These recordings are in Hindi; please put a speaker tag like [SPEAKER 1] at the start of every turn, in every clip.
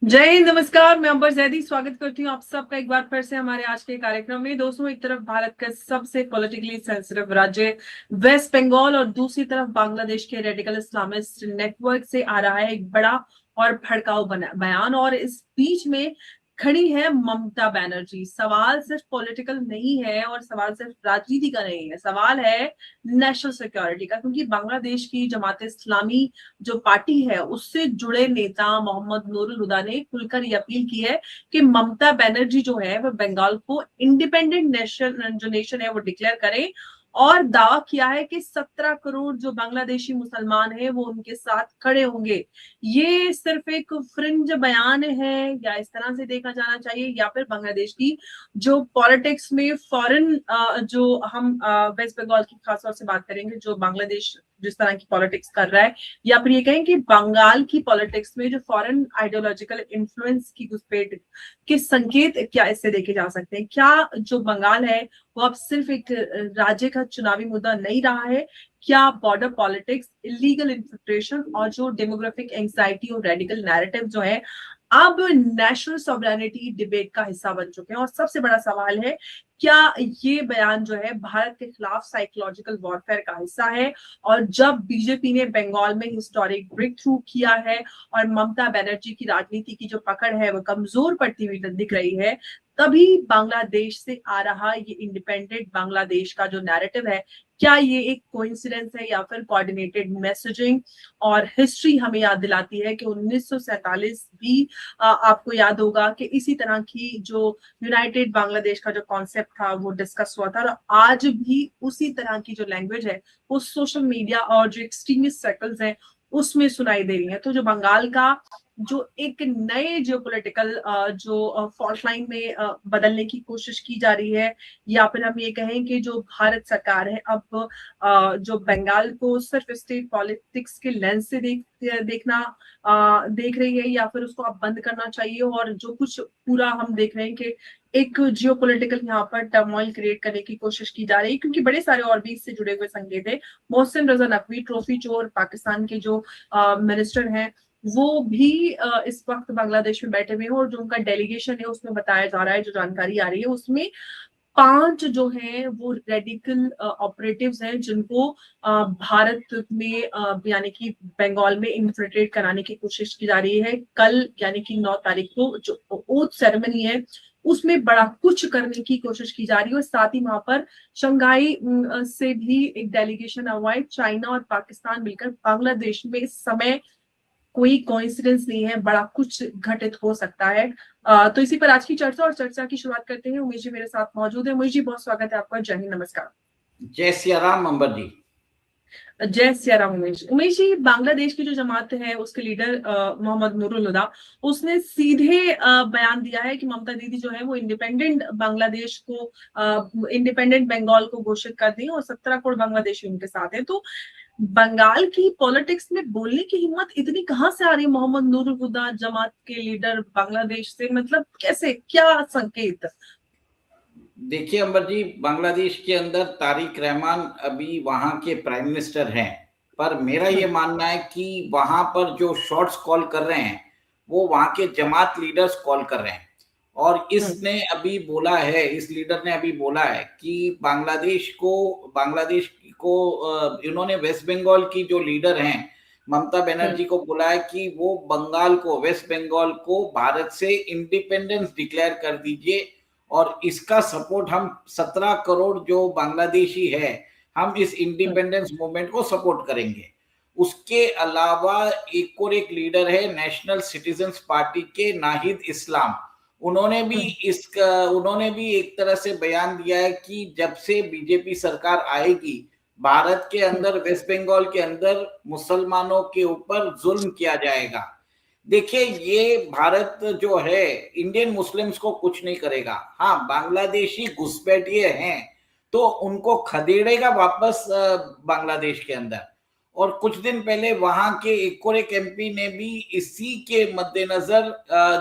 [SPEAKER 1] जय हिंद, नमस्कार। मैं अंबर जैदी स्वागत करती हूँ आप सबका एक बार फिर से हमारे आज के कार्यक्रम में। दोस्तों, एक तरफ भारत का सबसे पॉलिटिकली सेंसिटिव राज्य वेस्ट बंगाल और दूसरी तरफ बांग्लादेश के रेडिकल इस्लामिस्ट नेटवर्क से आ रहा है एक बड़ा और भड़काऊ बयान, और इस बीच में खड़ी है ममता बनर्जी। सवाल सिर्फ पॉलिटिकल नहीं है और सवाल सिर्फ राजनीति का नहीं है, सवाल है नेशनल सिक्योरिटी का, क्योंकि बांग्लादेश की जमात इस्लामी जो पार्टी है उससे जुड़े नेता मोहम्मद नूरुल हुदा ने खुलकर ये अपील की है कि ममता बनर्जी जो है वह बंगाल को इंडिपेंडेंट नेशन जो नेशन है वो डिक्लेयर करे, और दावा किया है कि 17 करोड़ जो बांग्लादेशी मुसलमान हैं वो उनके साथ खड़े होंगे। ये सिर्फ एक फ्रिंज बयान है या इस तरह से देखा जाना चाहिए, या फिर बांग्लादेश की जो पॉलिटिक्स में फॉरेन जो हम वेस्ट बंगाल की खासतौर से बात करेंगे, जो बांग्लादेश जिस तरह की पॉलिटिक्स कर रहा है, या फिर ये कहें कि बंगाल की पॉलिटिक्स में जो फॉरेन आइडियोलॉजिकल इन्फ्लुएंस की घुसपैठ के संकेत क्या इससे देखे जा सकते हैं? क्या जो बंगाल है वो अब सिर्फ एक राज्य का चुनावी मुद्दा नहीं रहा है? क्या बॉर्डर पॉलिटिक्स, इलीगल इन्फिल्ट्रेशन और जो डेमोग्राफिक एंग्जाइटी और रेडिकल नैरेटिव जो है अब नेशनल सॉवरेनिटी डिबेट का हिस्सा बन चुके हैं? और सबसे बड़ा सवाल है, क्या ये बयान जो है भारत के खिलाफ साइकोलॉजिकल वॉरफेयर का हिस्सा है? और जब बीजेपी ने बंगाल में हिस्टोरिक ब्रेक थ्रू किया है और ममता बनर्जी की राजनीति की जो पकड़ है वो कमजोर पड़ती हुई दिख रही है, तभी बांग्लादेश से आ रहा ये इंडिपेंडेंट बांग्लादेश का जो नैरेटिव है, क्या ये एक कोइंसिडेंस है या फिर कोऑर्डिनेटेड मैसेजिंग? और हिस्ट्री हमें याद दिलाती है कि 1947 भी आपको याद होगा कि इसी तरह की जो यूनाइटेड बांग्लादेश का जो कॉन्सेप्ट था वो डिस्कस हुआ था, और आज भी उसी तरह की जो लैंग्वेज है वो सोशल मीडिया और जो एक्सट्रीमिस्ट सर्कल्स हैं उसमें सुनाई दे रही है। तो जो बंगाल का जो एक नए जियोपॉलिटिकल जो फॉल्ट लाइन में बदलने की कोशिश की जा रही है, या फिर हम ये कहें कि जो भारत सरकार है अब जो बंगाल को सिर्फ स्टेट पॉलिटिक्स के लेंस से देख रही है, या फिर उसको अब बंद करना चाहिए, और जो कुछ पूरा हम देख रहे हैं कि एक जियोपॉलिटिकल यहाँ पर टर्मोइल क्रिएट करने की कोशिश की जा रही है, क्योंकि बड़े सारे और भी इससे जुड़े हुए संकेत है। मोहसिन रजा नकवी ट्रॉफी चोर पाकिस्तान के जो मिनिस्टर हैं वो भी इस वक्त बांग्लादेश में बैठे हुए हैं, और जो उनका डेलीगेशन है उसमें बताया जा रहा है, जो जानकारी आ रही है उसमें 5 जो हैं वो रेडिकल ऑपरेटिव्स हैं जिनको भारत में यानी कि बंगाल में इन्फिल्ट्रेट कराने की कोशिश की जा रही है। कल यानी कि 9 तारीख को जो ओथ सेरेमनी है उसमें बड़ा कुछ करने की कोशिश की जा रही है, और साथ ही वहां पर शंघाई से भी एक डेलीगेशन हुआ है। चाइना और पाकिस्तान मिलकर बांग्लादेश में इस समय कोई कोइंसिडेंस नहीं है, बड़ा कुछ घटित हो सकता है। तो इसी पर आज की चर्चा, और चर्चा की शुरुआत करते हैं। उमेश जी मेरे साथ मौजूद है। उमेश जी, बहुत स्वागत है आपका। जय हिंद, नमस्कार।
[SPEAKER 2] जय सिया राम अंबर जी।
[SPEAKER 1] जय सिया राम। उमेश जी, बांग्लादेश की जो जमात है उसके लीडर मोहम्मद नूरुल हुदा, उसने सीधे बयान दिया है कि ममता दीदी जो है वो इंडिपेंडेंट बांग्लादेश को, इंडिपेंडेंट बंगाल को घोषित कर दी, और 17 करोड़ बांग्लादेशी उनके साथ है। तो बंगाल की पॉलिटिक्स में बोलने की हिम्मत इतनी कहां से आ रही है मोहम्मद नूरुल हुदा जमात के लीडर बांग्लादेश से? मतलब कैसे, क्या संकेत?
[SPEAKER 2] देखिए अंबर जी, बांग्लादेश के अंदर तारिक रहमान अभी वहां के प्राइम मिनिस्टर हैं, पर मेरा ये मानना है कि वहां पर जो शॉट्स कॉल कर रहे हैं वो वहां के जमात लीडर्स कॉल कर रहे हैं। और इस लीडर ने अभी बोला है कि बांग्लादेश को इन्होंने वेस्ट बंगाल की जो लीडर हैं ममता बनर्जी को बोला है कि वो वेस्ट बंगाल को भारत से इंडिपेंडेंस डिक्लेयर कर दीजिए, और इसका सपोर्ट हम 17 करोड़ जो बांग्लादेशी है हम इस इंडिपेंडेंस मूवमेंट को सपोर्ट करेंगे। उसके अलावा एक लीडर है नेशनल सिटीजन्स पार्टी के नाहिद इस्लाम, उन्होंने भी एक तरह से बयान दिया है कि जब से बीजेपी सरकार आएगी भारत के अंदर वेस्ट बंगाल के अंदर मुसलमानों के ऊपर जुल्म किया जाएगा। देखिए, ये भारत जो है इंडियन मुस्लिम्स को कुछ नहीं करेगा। हाँ, बांग्लादेशी घुसपैठिए हैं तो उनको खदेड़ेगा वापस बांग्लादेश के अंदर। और कुछ दिन पहले वहां के एक एमपी ने भी इसी के मद्देनजर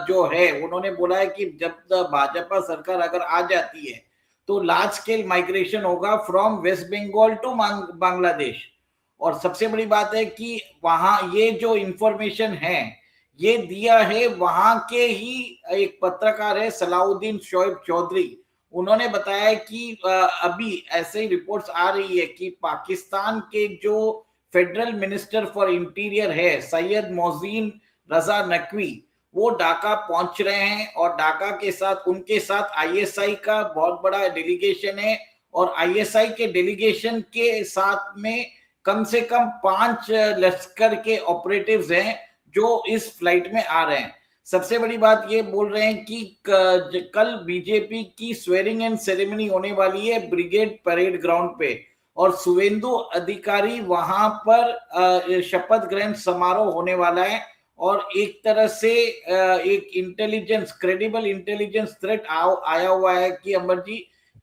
[SPEAKER 2] जो है उन्होंने बोला है कि जब भाजपा सरकार अगर आ जाती है तो लार्ज स्केल माइग्रेशन होगा फ्रॉम वेस्ट बंगाल टू बांग्लादेश। और सबसे बड़ी बात है कि वहां ये जो इंफॉर्मेशन है ये दिया है वहां के ही एक पत्रकार है सलाउद्दीन शोएब चौधरी। उन्होंने बताया कि अभी ऐसे ही रिपोर्ट्स आ रही है कि पाकिस्तान के जो फेडरल मिनिस्टर फॉर इंटीरियर है सैयद मोहसिन रजा नकवी, वो ढाका पहुंच रहे हैं और ढाका के साथ उनके साथ आईएसआई का बहुत बड़ा डेलीगेशन है। और आईएसआई के डेलीगेशन के साथ में कम से कम 5 लश्कर के ऑपरेटिव्स हैं जो इस फ्लाइट में आ रहे हैं। सबसे बड़ी बात ये बोल रहे हैं कि कल बीजेपी की स्वेरिंग इन सेरेमनी होने वाली है ब्रिगेड परेड ग्राउंड पे, और शुवेंदु अधिकारी वहां पर शपथ ग्रहण समारोह होने वाला है। और एक तरह से एक इंटेलिजेंस, क्रेडिबल इंटेलिजेंस थ्रेट आया हुआ है कि अमर जी,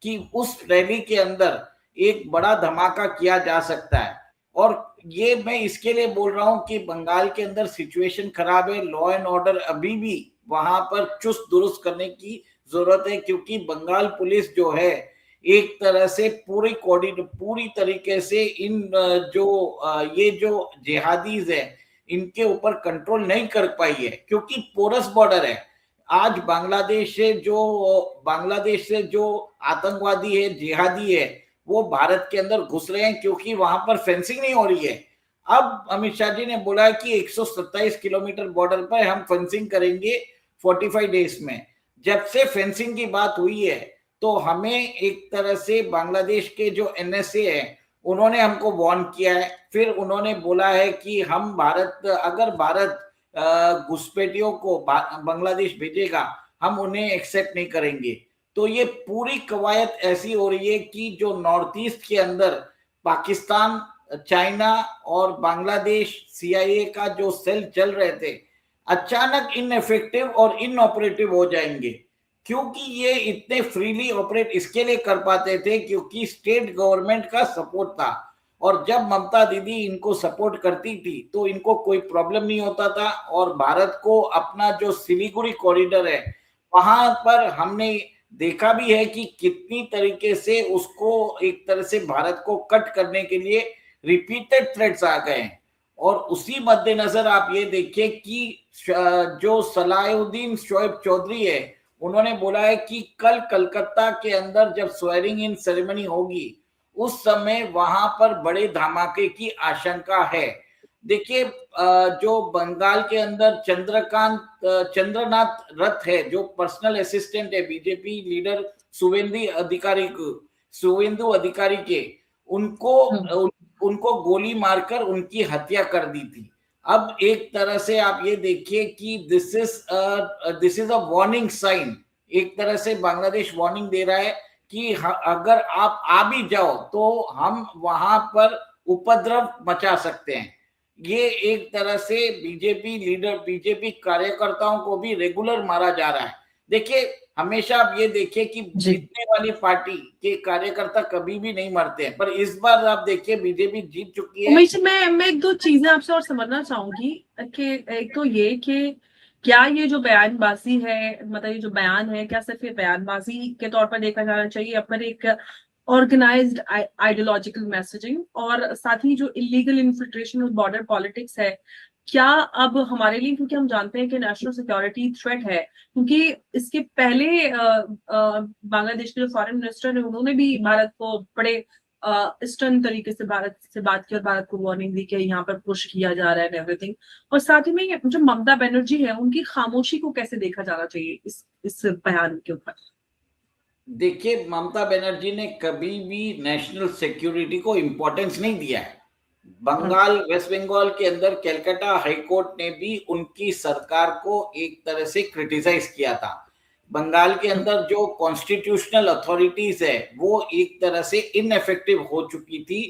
[SPEAKER 2] कि उस रैली के अंदर एक बड़ा धमाका किया जा सकता है। और ये मैं इसके लिए बोल रहा हूं कि बंगाल के अंदर सिचुएशन खराब है, लॉ एंड ऑर्डर अभी भी वहां पर चुस्त दुरुस्त करने की जरूरत है, क्योंकि बंगाल पुलिस जो है एक तरह से पूरी तरीके से इन ये जो जिहादीज है इनके ऊपर कंट्रोल नहीं कर पाई है, क्योंकि पोरस बॉर्डर है। आज बांग्लादेश से जो आतंकवादी है, जिहादी है, वो भारत के अंदर घुस रहे हैं क्योंकि वहां पर फेंसिंग नहीं हो रही है। अब अमित शाह जी ने बोला है कि 127 किलोमीटर बॉर्डर पर हम फेंसिंग करेंगे 45 डेज में। जब से फेंसिंग की बात हुई है तो हमें एक तरह से बांग्लादेश के जो एनएसए है उन्होंने हमको वार्न किया है। फिर उन्होंने बोला है कि अगर भारत घुसपैठियों को बांग्लादेश भेजेगा हम उन्हें एक्सेप्ट नहीं करेंगे। तो ये पूरी कवायद ऐसी हो रही है कि जो नॉर्थ ईस्ट के अंदर पाकिस्तान, चाइना और बांग्लादेश सीआईए का जो सेल चल रहे थे अचानक इनएफेक्टिव और इनऑपरेटिव हो जाएंगे, क्योंकि ये इतने फ्रीली ऑपरेट इसके लिए कर पाते थे क्योंकि स्टेट गवर्नमेंट का सपोर्ट था। और जब ममता दीदी इनको सपोर्ट करती थी तो इनको कोई प्रॉब्लम नहीं होता था। और भारत को अपना जो सिलीगुड़ी कॉरिडोर है वहां पर हमने देखा भी है कि कितनी तरीके से उसको एक तरह से भारत को कट करने के लिए रिपीटेड थ्रेट्स आ गए हैं। और उसी मद्देनजर आप ये देखिए कि जो सलाउद्दीन शोएब चौधरी है उन्होंने बोला है कि कल कलकत्ता के अंदर जब स्वेरिंग इन सेरेमनी होगी उस समय वहां पर बड़े धमाके की आशंका है। देखिए जो बंगाल के अंदर चंद्रनाथ रथ है जो पर्सनल असिस्टेंट है बीजेपी लीडर शुवेंदु अधिकारी के, उनको गोली मारकर उनकी हत्या कर दी थी। अब एक तरह से आप ये देखिए कि this is a warning sign. एक तरह से बांग्लादेश वार्निंग दे रहा है कि अगर आप आ भी जाओ तो हम वहां पर उपद्रव मचा सकते हैं। ये एक तरह से बीजेपी कार्यकर्ताओं को भी रेगुलर मारा जा रहा है। देखिए हमेशा आप ये देखिए कि जीतने वाली पार्टी के कार्यकर्ता कभी भी नहीं मरते हैं, पर इस बार आप देखिए बीजेपी जीत चुकी है।
[SPEAKER 1] उमेश, मैं एक दो चीजें आपसे और समझना चाहूंगी कि एक तो ये कि क्या ये जो बयानबाजी है, मतलब ये जो बयान है, क्या सिर्फ ये बयानबाजी के तौर पर देखा जाना चाहिए या फिर एक ऑर्गेनाइज्ड आइडियोलॉजिकल मैसेजिंग, और साथ ही जो इलीगल इन्फिल्ट्रेशन और बॉर्डर पॉलिटिक्स है, क्या अब हमारे लिए, क्योंकि हम जानते हैं कि नेशनल सिक्योरिटी थ्रेट है, क्योंकि इसके पहले बांग्लादेश के जो फॉरेन मिनिस्टर है उन्होंने भी भारत को बड़े स्टर्न तरीके से भारत से बात की और भारत को वार्निंग दी कि यहाँ पर पुश किया जा रहा है एवरीथिंग। और साथ ही में जो ममता बनर्जी है उनकी खामोशी को कैसे देखा जाना चाहिए इस बयान के ऊपर?
[SPEAKER 2] देखिए ममता बनर्जी ने कभी भी नेशनल सिक्योरिटी को इंपॉर्टेंस नहीं दिया है। वेस्ट बंगाल के अंदर कलकत्ता हाईकोर्ट ने भी उनकी सरकार को एक तरह से क्रिटिसाइज किया था। बंगाल के अंदर जो कॉन्स्टिट्यूशनल अथॉरिटीज है वो एक तरह से इनएफेक्टिव हो चुकी थी,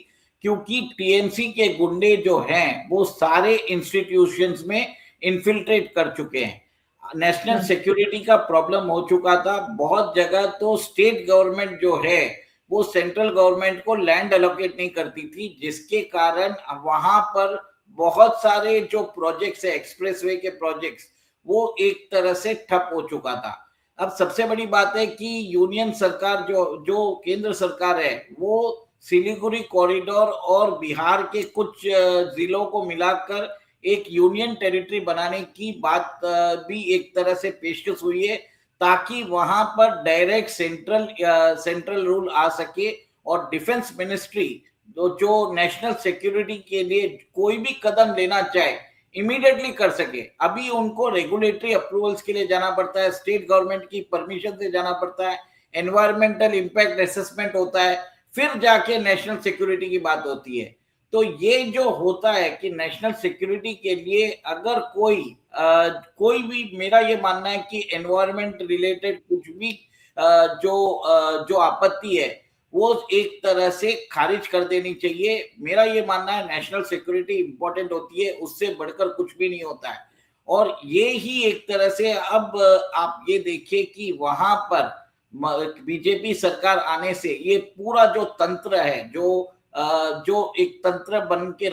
[SPEAKER 2] क्योंकि टीएमसी के गुंडे जो हैं वो सारे इंस्टीट्यूशंस में इन्फिल्ट्रेट कर चुके हैं। नेशनल सिक्योरिटी का प्रॉब्लम हो चुका था। बहुत जगह तो स्टेट गवर्नमेंट जो है वो सेंट्रल गवर्नमेंट को लैंड एलोकेट नहीं करती थी, जिसके कारण वहां पर बहुत सारे जो प्रोजेक्ट्स है, एक्सप्रेसवे के प्रोजेक्ट्स, वो एक तरह से ठप हो चुका था। अब सबसे बड़ी बात है कि यूनियन सरकार जो केंद्र सरकार है वो सिलीगुड़ी कॉरिडोर और बिहार के कुछ जिलों को मिलाकर एक यूनियन टेरिटरी बनाने की बात भी एक तरह से पेशकश हुई है, ताकि वहां पर डायरेक्ट सेंट्रल रूल आ सके और डिफेंस मिनिस्ट्री जो नेशनल सिक्योरिटी के लिए कोई भी कदम लेना चाहे इमीडिएटली कर सके। अभी उनको रेगुलेटरी अप्रूवल्स के लिए जाना पड़ता है, स्टेट गवर्नमेंट की परमिशन से जाना पड़ता है, एनवायरमेंटल इंपैक्ट असेसमेंट होता है, फिर जाके नेशनल सिक्योरिटी की बात होती है। तो ये जो होता है कि नेशनल सिक्योरिटी के लिए अगर कोई भी, मेरा ये मानना है कि एनवायरमेंट रिलेटेड कुछ भी जो आपत्ति है वो एक तरह से खारिज कर देनी चाहिए। मेरा ये मानना है नेशनल सिक्योरिटी इंपॉर्टेंट होती है, उससे बढ़कर कुछ भी नहीं होता है। और ये ही एक तरह से अब आप ये देखिए कि वहां पर बीजेपी सरकार आने से ये पूरा जो तंत्र है, जो एक तंत्र बन के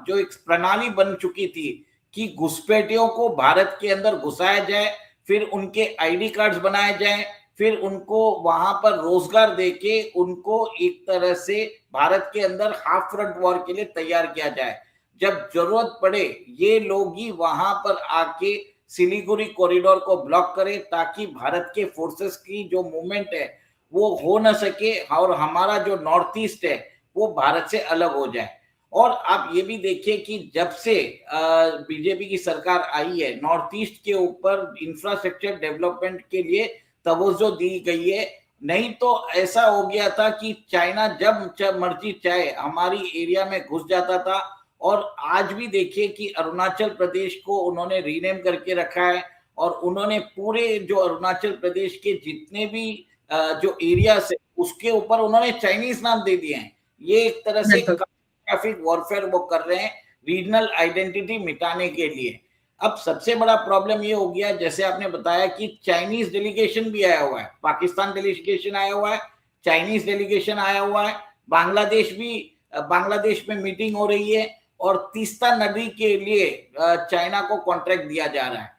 [SPEAKER 2] जो एक प्रणाली बन चुकी थी कि घुसपैठियों को भारत के अंदर घुसाया जाए, फिर उनके आईडी कार्ड्स बनाए जाए, फिर उनको वहां पर रोजगार देके उनको एक तरह से भारत के अंदर हाफ फ्रंट वॉर के लिए तैयार किया जाए। जब जरूरत पड़े ये लोग ही वहां पर आके सिलीगुड़ी कॉरिडोर को ब्लॉक करें, ताकि भारत के फोर्सेस की जो मूवमेंट है वो हो न सके और हमारा जो नॉर्थ ईस्ट है वो भारत से अलग हो जाए। और आप ये भी देखिए कि जब से बीजेपी की सरकार आई है, नॉर्थ ईस्ट के ऊपर इंफ्रास्ट्रक्चर डेवलपमेंट के लिए तवज्जो दी गई है। नहीं तो ऐसा हो गया था कि चाइना जब मर्जी चाहे हमारी एरिया में घुस जाता था। और आज भी देखिए कि अरुणाचल प्रदेश को उन्होंने रीनेम करके रखा है, और उन्होंने पूरे जो अरुणाचल प्रदेश के जितने भी जो एरिया है उसके ऊपर उन्होंने चाइनीज नाम दे दिए हैं। ये एक तरह से ट्रैफिक वॉरफेयर वो कर रहे हैं रीजनल आइडेंटिटी मिटाने के लिए। अब सबसे बड़ा प्रॉब्लम ये हो गया, जैसे आपने बताया कि चाइनीज डेलीगेशन भी आया हुआ है, पाकिस्तान डेलीगेशन आया हुआ है, चाइनीज डेलीगेशन आया हुआ है, बांग्लादेश में मीटिंग हो रही है, और तीस्ता नदी के लिए चाइना को कॉन्ट्रैक्ट दिया जा रहा है।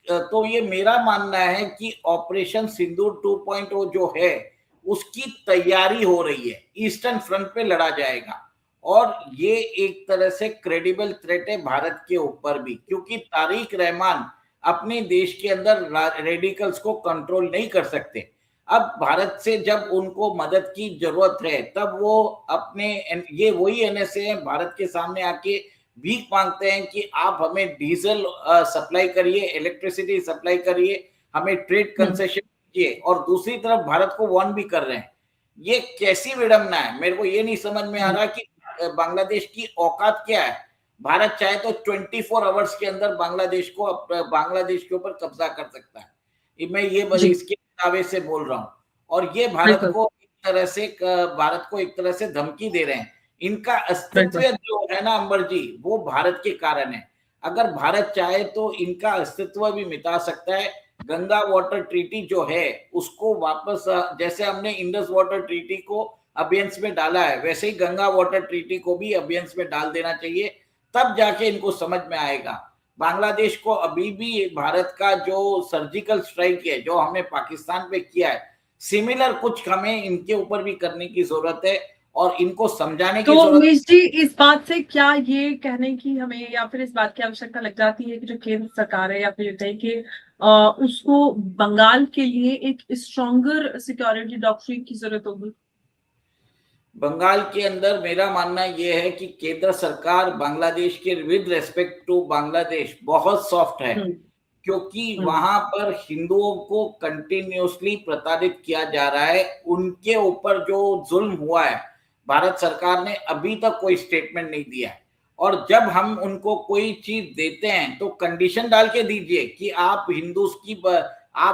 [SPEAKER 2] तो ये मेरा मानना है कि ऑपरेशन सिंदूर 2.0 जो है उसकी तैयारी हो रही है, ईस्टर्न फ्रंट पे लड़ा जाएगा। और ये एक तरह से क्रेडिबल थ्रेट है भारत के ऊपर भी, क्योंकि तारिक रहमान अपने देश के अंदर रेडिकल्स को कंट्रोल नहीं कर सकते। अब भारत से जब उनको मदद की जरूरत है तब वो अपने, ये वही एनएसए है, भारत के सामने आके भीख मांगते हैं कि आप हमें डीजल सप्लाई करिए, इलेक्ट्रिसिटी सप्लाई करिए, हमें ट्रेड कंसेशन दीजिए, और दूसरी तरफ भारत को वार्न भी कर रहे हैं। ये कैसी विडंबना है, मेरे को ये नहीं समझ में आ रहा कि बांग्लादेश की औकात क्या है। भारत चाहे तो 24 आवर्स के अंदर बांग्लादेश के ऊपर कब्जा कर सकता है। मैं ये इसके दावे से बोल रहा हूँ। और ये भारत को एक तरह से धमकी दे रहे हैं। इनका अस्तित्व जो है ना अंबर जी, वो भारत के कारण है। अगर भारत चाहे तो इनका अस्तित्व भी मिटा सकता है। गंगा वाटर ट्रीटी जो है उसको वापस, जैसे हमने इंडस वाटर ट्रीटी को अबियंस में डाला है, वैसे ही गंगा वाटर ट्रीटी को भी अबियंस में डाल देना चाहिए, तब जाके इनको समझ में आएगा। बांग्लादेश को अभी भी भारत का जो सर्जिकल स्ट्राइक है जो हमने पाकिस्तान पे किया है, सिमिलर कुछ हमें इनके ऊपर भी करने की जरूरत है और इनको समझाने की जरूरत है।
[SPEAKER 1] उमेश जी, इस बात से क्या ये कहने की हमें या फिर इस बात की आवश्यकता लग जाती है कि जो केंद्र सरकार है या फिर कहीं कि उसको बंगाल के लिए एक स्ट्रॉन्गर सिक्योरिटी डॉक्ट्रिन की जरूरत होगी?
[SPEAKER 2] बंगाल के अंदर मेरा मानना यह है कि केंद्र सरकार बांग्लादेश के विद रेस्पेक्ट टू बांग्लादेश बहुत सॉफ्ट है, क्योंकि वहां पर हिंदुओं को कंटिन्यूसली प्रताड़ित किया जा रहा है। उनके ऊपर जो जुल्म हुआ है, भारत सरकार ने अभी तक कोई स्टेटमेंट नहीं दिया है। और जब हम उनको कोई चीज देते हैं तो कंडीशन डाल के दीजिए कि आप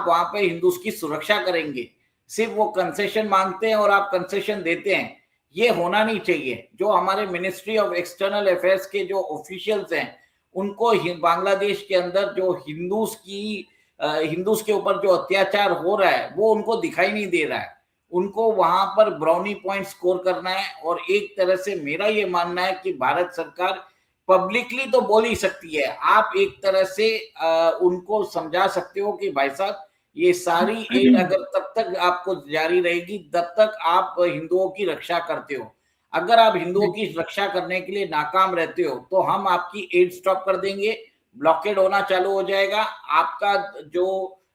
[SPEAKER 2] वहां पे हिंदूज की सुरक्षा करेंगे। सिर्फ वो कंसेशन मांगते हैं और आप कंसेशन देते हैं, ये होना नहीं चाहिए। जो हमारे मिनिस्ट्री ऑफ एक्सटर्नल अफेयर्स के जो ऑफिशियल्स हैं, उनको बांग्लादेश के अंदर जो हिंदूज के ऊपर जो अत्याचार हो रहा है वो उनको दिखाई नहीं दे रहा है। उनको वहां पर ब्राउनी पॉइंट स्कोर करना है। और एक तरह से मेरा ये मानना है कि भारत सरकार पब्लिकली तो बोल ही सकती है, आप एक तरह से उनको समझा सकते हो कि भाई साहब ये सारी एड अगर तब तक आपको जारी रहेगी तब तक आप हिंदुओं की रक्षा करते हो। अगर आप हिंदुओं की रक्षा करने के लिए नाकाम रहते हो तो हम आपकी एड स्टॉप कर देंगे, ब्लॉकेड होना चालू हो जाएगा,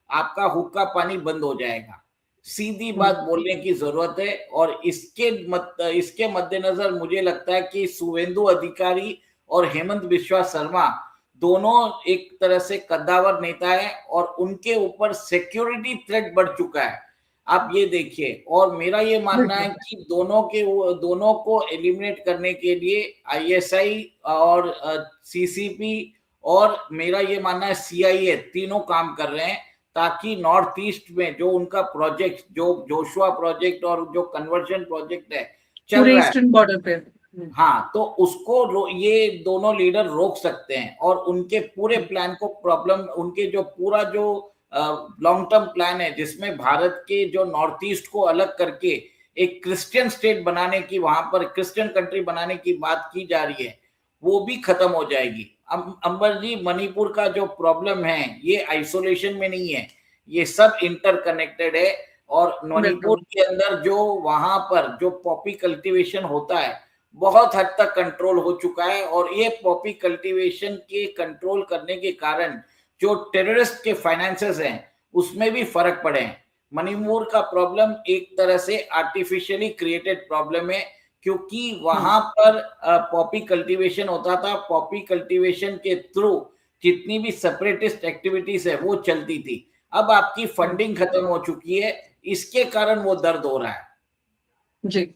[SPEAKER 2] आपका हुक्का पानी बंद हो जाएगा। सीधी बात बोलने की जरूरत है। और इसके मद्देनजर मुझे लगता है कि शुभेंदु अधिकारी और हेमंत बिस्वा शर्मा दोनों एक तरह से कद्दावर नेता है और उनके ऊपर सिक्योरिटी थ्रेट बढ़ चुका है। आप ये देखिए, और मेरा ये मानना है कि दोनों को एलिमिनेट करने के लिए आईएसआई और सीसीपी और मेरा ये मानना है सीआईए तीनों काम कर रहे हैं, ताकि नॉर्थ ईस्ट में जो उनका प्रोजेक्ट, जो जोशुआ प्रोजेक्ट और जो कन्वर्जन प्रोजेक्ट है चल रहा है
[SPEAKER 1] ईस्टर्न बॉर्डर पे,
[SPEAKER 2] हाँ, तो उसको ये दोनों लीडर रोक सकते हैं और उनके पूरे प्लान को उनके जो पूरा जो लॉन्ग टर्म प्लान है, जिसमें भारत के जो नॉर्थ ईस्ट को अलग करके एक क्रिश्चियन स्टेट बनाने की, वहां पर क्रिश्चियन कंट्री बनाने की बात की जा रही है, वो भी खत्म हो जाएगी। अंबर जी, मणिपुर का जो प्रॉब्लम है ये आइसोलेशन में नहीं है, ये सब इंटरकनेक्टेड है। और मणिपुर के अंदर जो वहां पर जो पॉपी कल्टीवेशन होता है बहुत हद तक कंट्रोल हो चुका है, और ये पॉपी कल्टीवेशन के कंट्रोल करने के कारण जो टेररिस्ट के फाइनेंसेस हैं उसमें भी फर्क पड़े हैं। मणिपुर का प्रॉब्लम एक तरह से आर्टिफिशियली क्रिएटेड प्रॉब्लम है, क्योंकि वहां पर पॉपी कल्टीवेशन होता था, पॉपी कल्टीवेशन के थ्रू जितनी भी सेपरेटिस्ट एक्टिविटीज है वो चलती थी। अब आपकी फंडिंग खत्म हो चुकी है, इसके कारण वो दर्द हो रहा है
[SPEAKER 1] जी।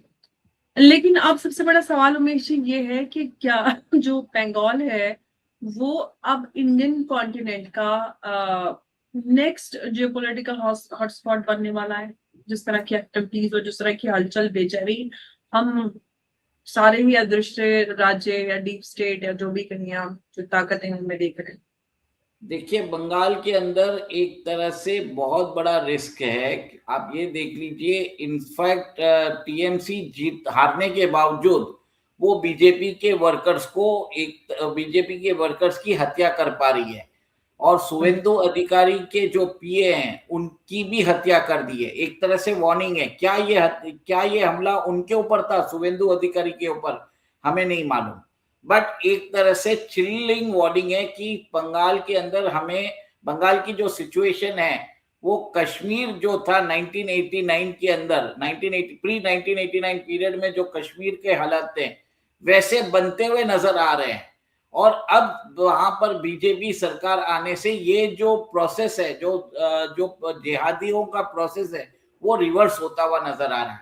[SPEAKER 1] लेकिन अब सबसे बड़ा सवाल उमेश जी ये है कि क्या जो बंगाल है वो अब इंडियन कॉन्टिनेंट का नेक्स्ट जियोपॉलिटिकल हॉटस्पॉट बनने वाला है? जिस तरह की एक्टिविटीज और जिस तरह की हलचल बेचैनी हम सारे ही अदृश्य राज्य या डीप स्टेट या जो भी कहिए आप, जो ताकतें उनमें देख रहे हैं।
[SPEAKER 2] देखिए, बंगाल के अंदर एक तरह से बहुत बड़ा रिस्क है। आप ये देख लीजिए, इनफैक्ट टीएमसी जीत हारने के बावजूद वो बीजेपी के वर्कर्स की हत्या कर पा रही है, और शुभेंदु अधिकारी के जो पीए हैं उनकी भी हत्या कर दी है। एक तरह से वार्निंग है। क्या ये हमला उनके ऊपर था, शुभेंदु अधिकारी के ऊपर? हमें नहीं मालूम, बट एक तरह से चिलिंग वार्निंग है कि बंगाल के अंदर बंगाल की जो सिचुएशन है वो कश्मीर जो था 1989 के अंदर, 1989 पीरियड में जो कश्मीर के हालात थे वैसे बनते हुए नजर आ रहे हैं। और अब वहां पर बीजेपी सरकार आने से ये जो प्रोसेस है, जो जिहादियों का प्रोसेस है, वो रिवर्स होता हुआ नजर आ रहा है।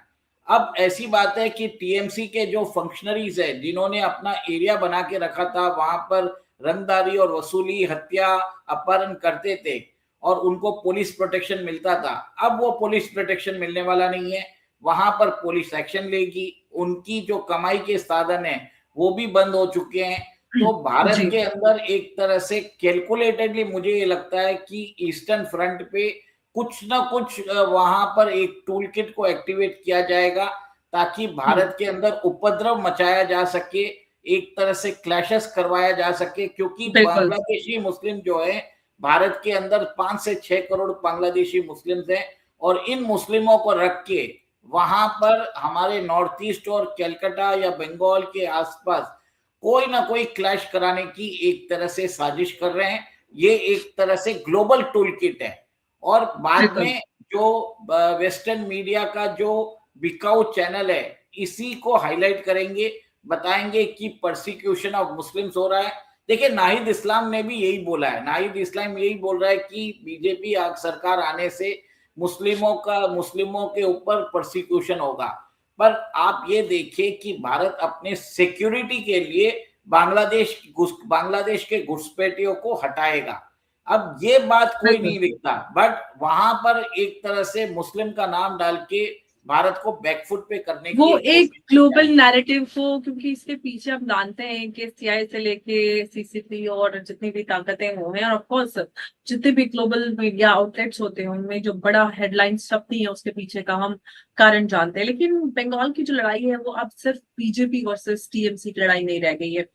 [SPEAKER 2] अब ऐसी बात है कि टीएमसी के जो फंक्शनरीज है, जिन्होंने अपना एरिया बना के रखा था, वहां पर रंगदारी और वसूली, हत्या, अपहरण करते थे और उनको पुलिस प्रोटेक्शन मिलता था, अब वो पुलिस प्रोटेक्शन मिलने वाला नहीं है। वहां पर पुलिस एक्शन लेगी, उनकी जो कमाई के साधन है वो भी बंद हो चुके हैं। तो भारत के अंदर एक तरह से कैलकुलेटेडली मुझे ये लगता है कि ईस्टर्न फ्रंट पे कुछ ना कुछ वहां पर एक टूल किट को एक्टिवेट किया जाएगा, ताकि भारत के अंदर उपद्रव मचाया जा सके, एक तरह से क्लैशेस करवाया जा सके। क्योंकि बांग्लादेशी मुस्लिम जो है, भारत के अंदर 5 से 6 करोड़ बांग्लादेशी मुस्लिम्स हैं, और इन मुस्लिमों को रख के वहां पर हमारे नॉर्थ ईस्ट और कलकत्ता या बंगाल के आसपास कोई ना कोई क्लैश कराने की एक तरह से साजिश कर रहे हैं। ये एक तरह से ग्लोबल टूल किट है। और बाद में जो वेस्टर्न मीडिया का जो बिकाऊ चैनल है, इसी को हाईलाइट करेंगे, बताएंगे कि परसिक्यूशन ऑफ मुस्लिम्स हो रहा है। देखिए, नाहिद इस्लाम ने भी यही बोला है, नाहिद इस्लाम यही बोल रहा है कि बीजेपी सरकार आने से मुस्लिमों के ऊपर परसिक्यूशन होगा। पर आप ये देखिए कि भारत अपने सिक्योरिटी के लिए बांग्लादेश के घुसपैठियों को हटाएगा। अब ये बात कोई नहीं लिखता, बट वहां पर एक तरह से मुस्लिम का नाम डाल के भारत को बैकफुट पे करने
[SPEAKER 1] वो
[SPEAKER 2] की
[SPEAKER 1] एक ग्लोबल नैरेटिव को, क्योंकि इसके पीछे हम जानते हैं कि सीआई से लेके सीसीपी और जितनी भी ताकतें हो हैं, और ऑफ कोर्स जितने भी ग्लोबल मीडिया आउटलेट्स होते हैं, उनमें जो बड़ा हेडलाइन छपती है उसके पीछे का हम कारण जानते हैं। लेकिन बंगाल की जो लड़ाई है वो अब सिर्फ बीजेपी वर्सेस टीएमसी की लड़ाई नहीं रह गई है,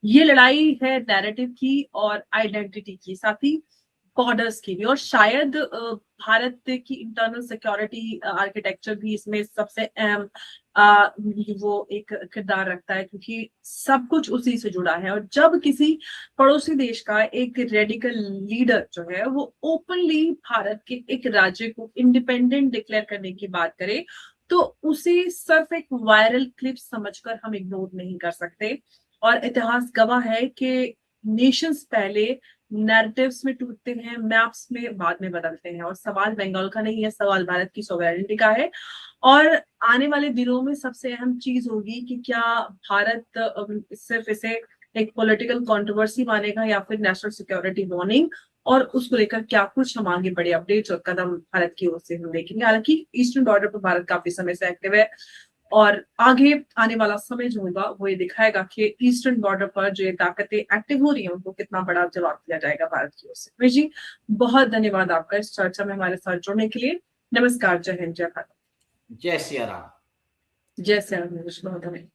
[SPEAKER 1] ये लड़ाई है नैरेटिव की और आइडेंटिटी की, साथ ही बॉर्डर्स की भी, और शायद भारत की इंटरनल सिक्योरिटी आर्किटेक्चर भी इसमें सबसे अहम वो एक किरदार रखता है, क्योंकि सब कुछ उसी से जुड़ा है। और जब किसी पड़ोसी देश का एक रेडिकल लीडर जो है वो ओपनली भारत के एक राज्य को इंडिपेंडेंट डिक्लेयर करने की बात करे, तो उसे सिर्फ एक वायरल क्लिप समझकर हम इग्नोर नहीं कर सकते। और इतिहास गवाह है कि नेशंस पहले नैरेटिव्स में टूटते हैं, मैप्स में बाद में बदलते हैं। और सवाल बंगाल का नहीं है, सवाल भारत की सॉवरेनिटी का है। और आने वाले दिनों में सबसे अहम चीज होगी कि क्या भारत सिर्फ इसे एक पॉलिटिकल कंट्रोवर्सी मानेगा या फिर नेशनल सिक्योरिटी वार्निंग, और उसको लेकर क्या कुछ हम आगे बड़े अपडेट्स और कदम भारत की ओर से हम देखेंगे। हालांकि ईस्टर्न बॉर्डर पर भारत काफी समय से एक्टिव है, और आगे आने वाला समय जो होगा वो ये दिखाएगा कि ईस्टर्न बॉर्डर पर जो ये ताकतें एक्टिव हो रही हैं उनको कितना बड़ा जवाब दिया जाएगा भारत की ओर से। रमेश जी, बहुत धन्यवाद आपका इस चर्चा में हमारे साथ जुड़ने के लिए। नमस्कार, जय हिंद, जय भारत।
[SPEAKER 2] जय सिया राम।
[SPEAKER 1] जय श्री राम।